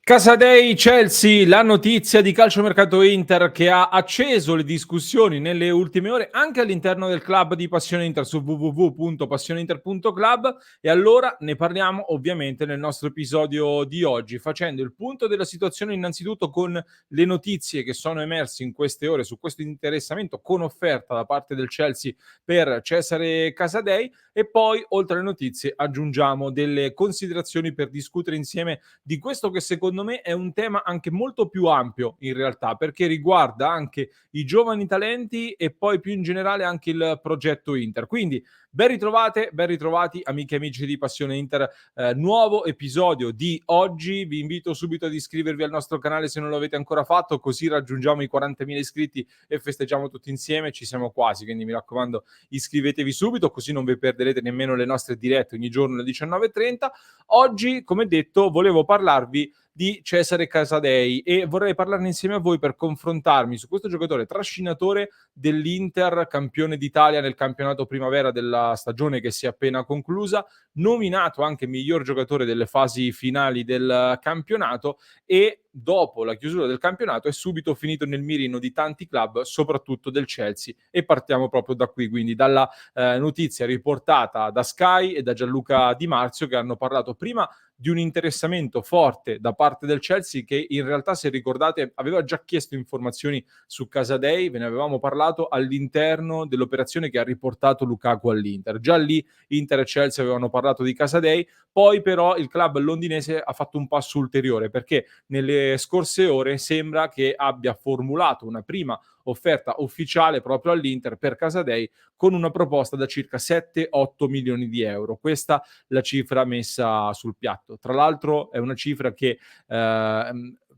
Casadei Chelsea, la notizia di calciomercato Inter che ha acceso le discussioni nelle ultime ore anche all'interno del club di Passione Inter su www.passioneinter.club, e allora ne parliamo ovviamente nel nostro episodio di oggi, facendo il punto della situazione innanzitutto con le notizie che sono emerse in queste ore su questo interessamento con offerta da parte del Chelsea per Cesare Casadei, e poi oltre alle notizie aggiungiamo delle considerazioni per discutere insieme di questo che secondo me è un tema anche molto più ampio in realtà, perché riguarda anche i giovani talenti e poi più in generale anche il progetto Inter. Quindi ben ritrovate, ben ritrovati amiche e amici di Passione Inter, nuovo episodio di oggi. Vi invito subito ad iscrivervi al nostro canale se non lo avete ancora fatto, così raggiungiamo i 40.000 iscritti e festeggiamo tutti insieme. Ci siamo quasi, quindi mi raccomando iscrivetevi subito, così non vi perderete nemmeno le nostre dirette ogni giorno alle 19:30. Oggi, come detto, volevo parlarvi di Cesare Casadei e vorrei parlarne insieme a voi per confrontarmi su questo giocatore trascinatore dell'Inter, campione d'Italia nel campionato primavera della stagione che si è appena conclusa, nominato anche miglior giocatore delle fasi finali del campionato, e dopo la chiusura del campionato è subito finito nel mirino di tanti club, soprattutto del Chelsea, e partiamo proprio da qui, quindi dalla notizia riportata da Sky e da Gianluca Di Marzio, che hanno parlato prima di un interessamento forte da parte del Chelsea, che in realtà, se ricordate, aveva già chiesto informazioni su Casadei. Ve ne avevamo parlato all'interno dell'operazione che ha riportato Lukaku all'Inter. Già lì Inter e Chelsea avevano parlato di Casadei, poi però il club londinese ha fatto un passo ulteriore, perché nelle scorse ore sembra che abbia formulato una prima offerta ufficiale proprio all'Inter per Casadei, con una proposta da circa 7-8 milioni di euro. Questa la cifra messa sul piatto. Tra l'altro è una cifra che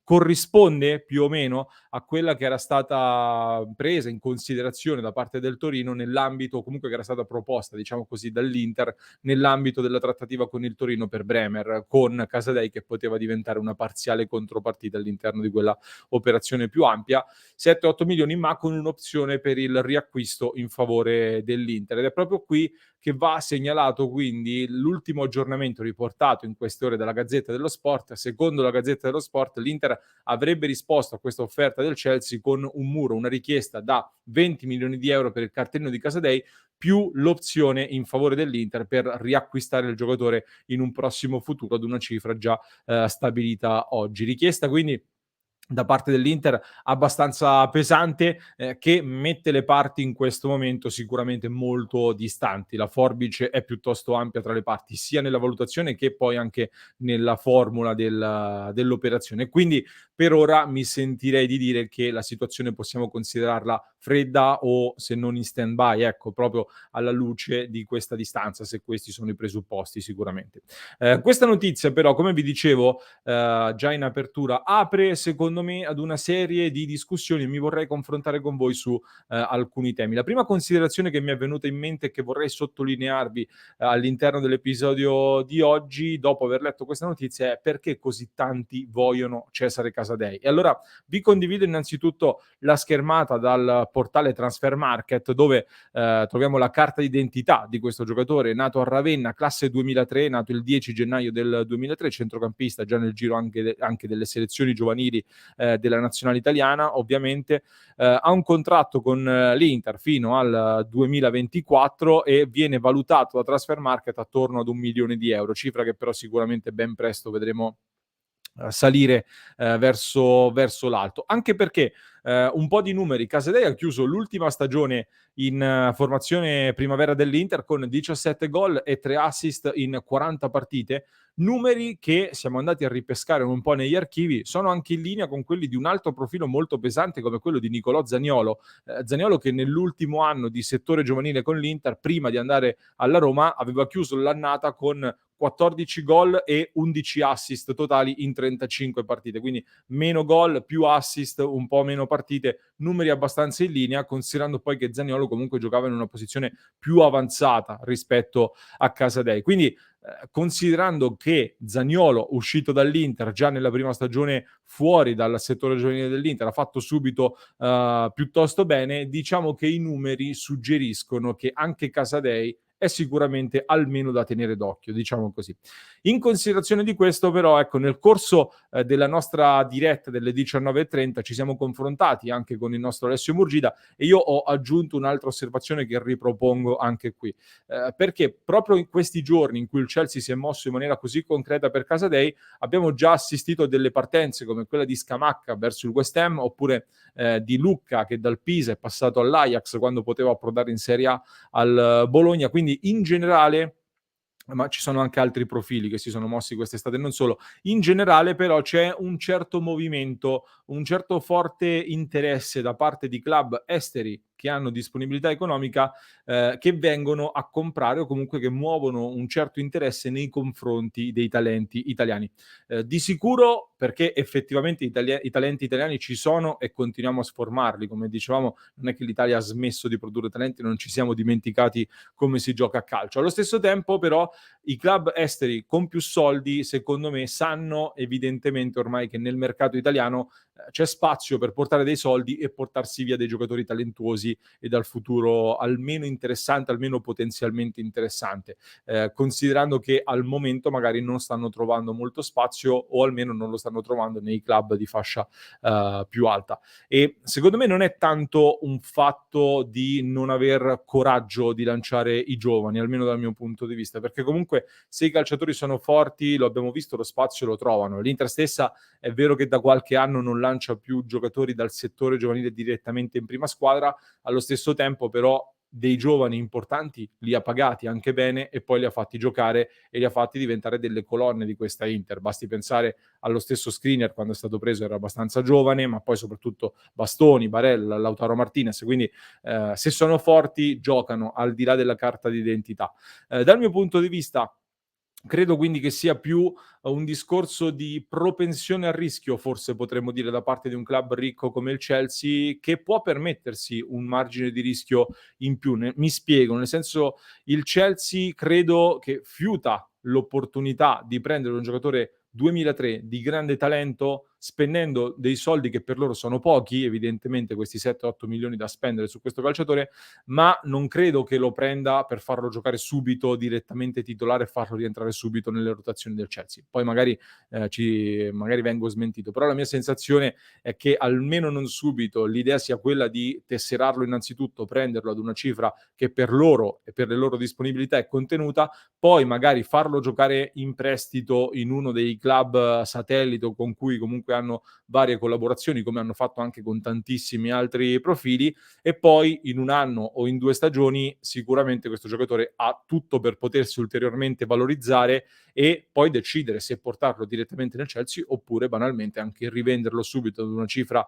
corrisponde più o meno a quella che era stata presa in considerazione da parte del Torino nell'ambito, comunque che era stata proposta, diciamo così, dall'Inter nell'ambito della trattativa con il Torino per Bremer, con Casadei che poteva diventare una parziale contropartita all'interno di quella operazione più ampia. 7-8 milioni, ma con un'opzione per il riacquisto in favore dell'Inter. Ed è proprio qui che va segnalato quindi l'ultimo aggiornamento riportato in queste ore dalla Gazzetta dello Sport. Secondo la Gazzetta dello Sport, l'Inter avrebbe risposto a questa offerta del Chelsea con un muro, una richiesta da 20 milioni di euro per il cartellino di Casadei, più l'opzione in favore dell'Inter per riacquistare il giocatore in un prossimo futuro ad una cifra già stabilita oggi. Richiesta quindi da parte dell'Inter abbastanza pesante, che mette le parti in questo momento sicuramente molto distanti. La forbice è piuttosto ampia tra le parti, sia nella valutazione che poi anche nella formula dell'operazione. Quindi per ora mi sentirei di dire che la situazione possiamo considerarla fredda, o se non in stand by, ecco, proprio alla luce di questa distanza, se questi sono i presupposti sicuramente. Questa notizia però, come vi dicevo già in apertura, apre secondo me ad una serie di discussioni, e mi vorrei confrontare con voi su alcuni temi. La prima considerazione che mi è venuta in mente e che vorrei sottolinearvi all'interno dell'episodio di oggi, dopo aver letto questa notizia, è: perché così tanti vogliono Cesare Casadei? E allora vi condivido innanzitutto la schermata dal portale Transfer Market, dove troviamo la carta d'identità di questo giocatore, nato a Ravenna, classe 2003, nato il 10 gennaio del 2003, centrocampista già nel giro anche delle selezioni giovanili della nazionale italiana, ovviamente. Ha un contratto con l'Inter fino al 2024 e viene valutato da Transfer Market attorno ad 1 milione di euro, cifra che però sicuramente ben presto vedremo salire verso l'alto. Anche perché un po' di numeri: Casadei ha chiuso l'ultima stagione in formazione primavera dell'Inter con 17 gol e 3 assist in 40 partite, numeri che siamo andati a ripescare un po' negli archivi, sono anche in linea con quelli di un altro profilo molto pesante come quello di Nicolò Zaniolo. Zaniolo, che nell'ultimo anno di settore giovanile con l'Inter, prima di andare alla Roma, aveva chiuso l'annata con 14 gol e 11 assist totali in 35 partite, quindi meno gol, più assist, un po' meno partite, numeri abbastanza in linea, considerando poi che Zaniolo comunque giocava in una posizione più avanzata rispetto a Casadei. Quindi considerando che Zaniolo, uscito dall'Inter già nella prima stagione fuori dal settore giovanile dell'Inter, ha fatto subito piuttosto bene, diciamo che i numeri suggeriscono che anche Casadei è sicuramente almeno da tenere d'occhio, diciamo così. In considerazione di questo però, ecco, nel corso, della nostra diretta delle 19:30 ci siamo confrontati anche con il nostro Alessio Murgida e io ho aggiunto un'altra osservazione che ripropongo anche qui. Perché proprio in questi giorni in cui il Chelsea si è mosso in maniera così concreta per Casadei, abbiamo già assistito a delle partenze come quella di Scamacca verso il West Ham, oppure di Lucca che dal Pisa è passato all'Ajax quando poteva approdare in Serie A al Bologna. Quindi in generale, ma ci sono anche altri profili che si sono mossi quest'estate, non solo. In generale però c'è un certo movimento, un certo forte interesse da parte di club esteri che hanno disponibilità economica, che vengono a comprare o comunque che muovono un certo interesse nei confronti dei talenti italiani. Di sicuro perché effettivamente i talenti italiani ci sono e continuiamo a sformarli. Come dicevamo, non è che l'Italia ha smesso di produrre talenti, non ci siamo dimenticati come si gioca a calcio. Allo stesso tempo però i club esteri con più soldi, secondo me, sanno evidentemente ormai che nel mercato italiano c'è spazio per portare dei soldi e portarsi via dei giocatori talentuosi e dal futuro almeno interessante, almeno potenzialmente interessante, considerando che al momento magari non stanno trovando molto spazio o almeno non lo stanno trovando nei club di fascia più alta. E secondo me non è tanto un fatto di non aver coraggio di lanciare i giovani, almeno dal mio punto di vista, perché comunque se i calciatori sono forti, lo abbiamo visto, lo spazio lo trovano. L'Inter stessa è vero che da qualche anno non lancia più giocatori dal settore giovanile direttamente in prima squadra, allo stesso tempo però dei giovani importanti li ha pagati anche bene e poi li ha fatti giocare e li ha fatti diventare delle colonne di questa Inter. Basti pensare allo stesso Skriniar quando è stato preso era abbastanza giovane, ma poi soprattutto Bastoni, Barella, Lautaro Martinez, quindi se sono forti giocano al di là della carta d'identità. Dal mio punto di vista credo quindi che sia più un discorso di propensione al rischio, forse potremmo dire, da parte di un club ricco come il Chelsea, che può permettersi un margine di rischio in più. Mi spiego, nel senso il Chelsea credo che fiuta l'opportunità di prendere un giocatore 2003 di grande talento spendendo dei soldi che per loro sono pochi, evidentemente questi 7-8 milioni da spendere su questo calciatore, ma non credo che lo prenda per farlo giocare subito direttamente titolare e farlo rientrare subito nelle rotazioni del Chelsea. Poi magari vengo smentito, però la mia sensazione è che almeno non subito l'idea sia quella di tesserarlo innanzitutto, prenderlo ad una cifra che per loro e per le loro disponibilità è contenuta, poi magari farlo giocare in prestito in uno dei club satellite o con cui comunque hanno varie collaborazioni, come hanno fatto anche con tantissimi altri profili, e poi in 1 anno o in 2 stagioni sicuramente questo giocatore ha tutto per potersi ulteriormente valorizzare e poi decidere se portarlo direttamente nel Chelsea oppure banalmente anche rivenderlo subito ad una cifra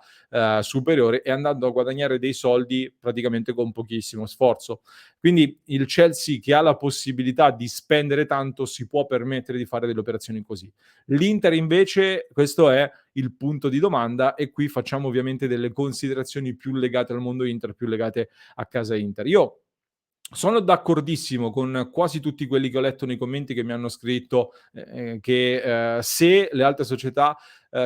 superiore e andando a guadagnare dei soldi praticamente con pochissimo sforzo. Quindi il Chelsea che ha la possibilità di spendere tanto si può permettere di fare delle operazioni così. L'Inter invece, questo è il punto di domanda e qui facciamo ovviamente delle considerazioni più legate al mondo Inter, più legate a casa Inter. Io sono d'accordissimo con quasi tutti quelli che ho letto nei commenti che mi hanno scritto, che, se le altre società,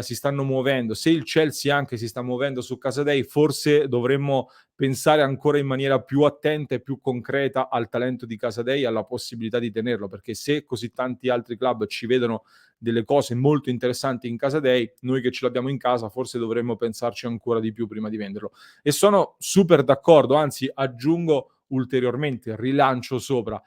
si stanno muovendo, se il Chelsea anche si sta muovendo su Casadei, forse dovremmo pensare ancora in maniera più attenta e più concreta al talento di Casadei e alla possibilità di tenerlo, perché se così tanti altri club ci vedono delle cose molto interessanti in Casadei, noi che ce l'abbiamo in casa forse dovremmo pensarci ancora di più prima di venderlo. E sono super d'accordo, anzi aggiungo ulteriormente, rilancio sopra,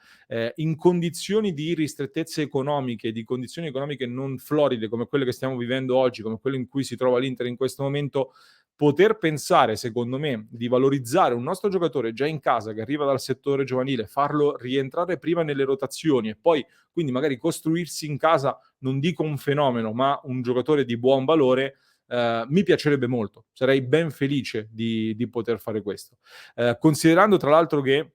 in condizioni di ristrettezze economiche, di condizioni economiche non floride come quelle che stiamo vivendo oggi, come quelle in cui si trova l'Inter in questo momento, poter pensare, secondo me, di valorizzare un nostro giocatore già in casa che arriva dal settore giovanile, farlo rientrare prima nelle rotazioni e poi quindi magari costruirsi in casa, non dico un fenomeno, ma un giocatore di buon valore, mi piacerebbe molto. Sarei ben felice di poter fare questo. Considerando tra l'altro che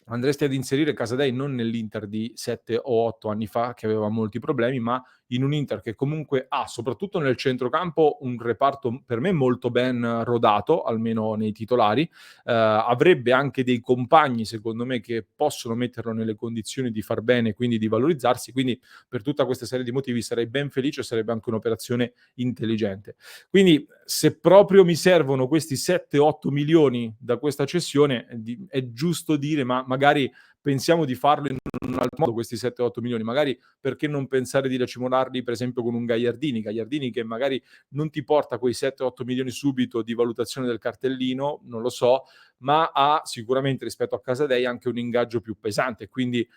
andresti ad inserire Casadei non nell'Inter di 7 o 8 anni fa, che aveva molti problemi, ma in un Inter che comunque ha, soprattutto nel centrocampo, un reparto per me molto ben rodato, almeno nei titolari. Avrebbe anche dei compagni, secondo me, che possono metterlo nelle condizioni di far bene, quindi di valorizzarsi. Quindi per tutta questa serie di motivi sarei ben felice, sarebbe anche un'operazione intelligente. Quindi se proprio mi servono questi 7-8 milioni da questa cessione, è giusto dire, ma magari pensiamo di farlo in un altro modo questi 7, 8 milioni, magari perché non pensare di racimolarli per esempio con un Gagliardini che magari non ti porta quei 7, 8 milioni subito di valutazione del cartellino, non lo so, ma ha sicuramente rispetto a Casadei anche un ingaggio più pesante, quindi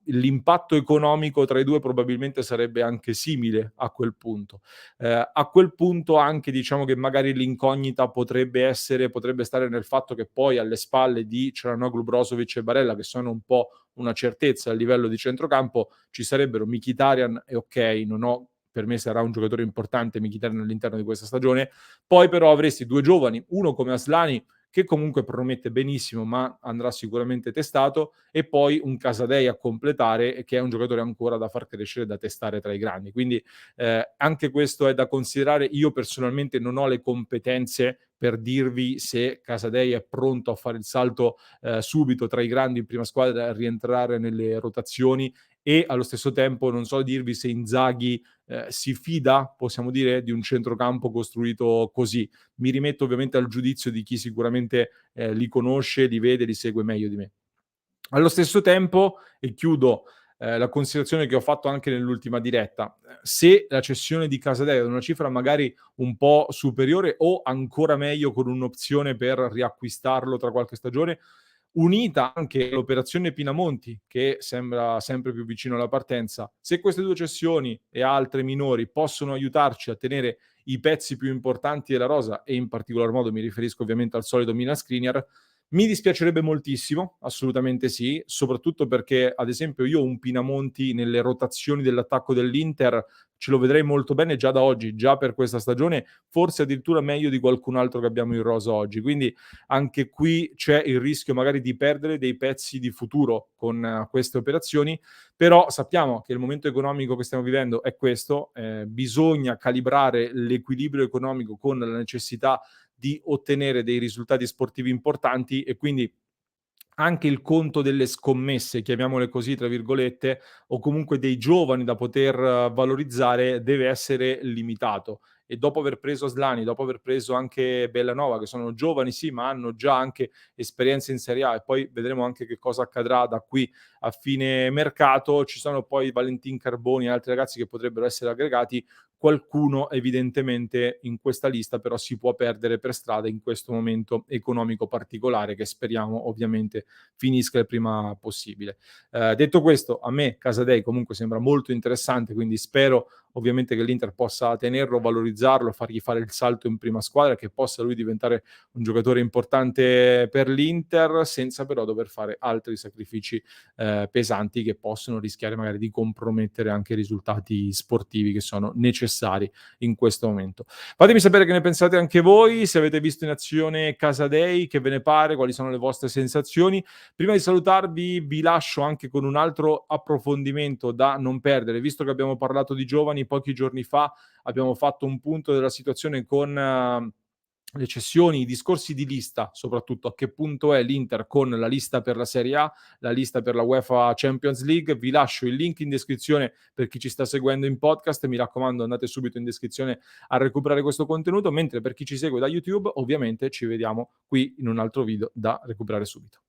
l'impatto economico tra i due probabilmente sarebbe anche simile a quel punto. A quel punto anche diciamo che magari l'incognita potrebbe stare nel fatto che poi alle spalle di Çalhanoğlu, Brozovic e Barella, che sono un po' una certezza a livello di centrocampo, ci sarebbero Mkhitaryan e okay, non ho per me sarà un giocatore importante Mkhitaryan all'interno di questa stagione. Poi però avresti 2 giovani, uno come Aslani che comunque promette benissimo, ma andrà sicuramente testato, e poi un Casadei a completare, che è un giocatore ancora da far crescere, da testare tra i grandi. Quindi anche questo è da considerare. Io personalmente non ho le competenze per dirvi se Casadei è pronto a fare il salto subito tra i grandi in prima squadra, a rientrare nelle rotazioni, e allo stesso tempo non so dirvi se Inzaghi si fida, possiamo dire, di un centrocampo costruito così. Mi rimetto ovviamente al giudizio di chi sicuramente li conosce, li vede, li segue meglio di me. Allo stesso tempo, e chiudo la considerazione che ho fatto anche nell'ultima diretta, se la cessione di Casadei è una cifra magari un po' superiore o ancora meglio con un'opzione per riacquistarlo tra qualche stagione, unita anche all'operazione Pinamonti, che sembra sempre più vicino alla partenza, se queste 2 cessioni e altre minori possono aiutarci a tenere i pezzi più importanti della rosa, e in particolar modo mi riferisco ovviamente al solito Milan Skriniar, mi dispiacerebbe moltissimo, assolutamente sì, soprattutto perché, ad esempio, io un Pinamonti nelle rotazioni dell'attacco dell'Inter ce lo vedrei molto bene già da oggi, già per questa stagione, forse addirittura meglio di qualcun altro che abbiamo in rosa oggi. Quindi anche qui c'è il rischio magari di perdere dei pezzi di futuro con queste operazioni, però sappiamo che il momento economico che stiamo vivendo è questo, bisogna calibrare l'equilibrio economico con la necessità di ottenere dei risultati sportivi importanti, e quindi anche il conto delle scommesse, chiamiamole così tra virgolette, o comunque dei giovani da poter valorizzare, deve essere limitato. E dopo aver preso Aslani, dopo aver preso anche Bellanova, che sono giovani sì, ma hanno già anche esperienza in Serie A, e poi vedremo anche che cosa accadrà da qui a fine mercato, ci sono poi Valentin Carboni e altri ragazzi che potrebbero essere aggregati. Qualcuno evidentemente in questa lista però si può perdere per strada in questo momento economico particolare, che speriamo ovviamente finisca il prima possibile. Detto questo, a me Casadei comunque sembra molto interessante, quindi spero ovviamente che l'Inter possa tenerlo, valorizzarlo, fargli fare il salto in prima squadra, che possa lui diventare un giocatore importante per l'Inter, senza però dover fare altri sacrifici pesanti che possono rischiare magari di compromettere anche i risultati sportivi che sono necessari in questo momento. Fatemi sapere che ne pensate anche voi, se avete visto in azione Casadei, che ve ne pare, quali sono le vostre sensazioni. Prima di salutarvi vi lascio anche con un altro approfondimento da non perdere, visto che abbiamo parlato di giovani pochi giorni fa, abbiamo fatto un punto della situazione con le cessioni, i discorsi di lista, soprattutto a che punto è l'Inter con la lista per la Serie A, la lista per la UEFA Champions League. Vi lascio il link in descrizione per chi ci sta seguendo in podcast, mi raccomando andate subito in descrizione a recuperare questo contenuto, mentre per chi ci segue da YouTube ovviamente ci vediamo qui in un altro video da recuperare subito.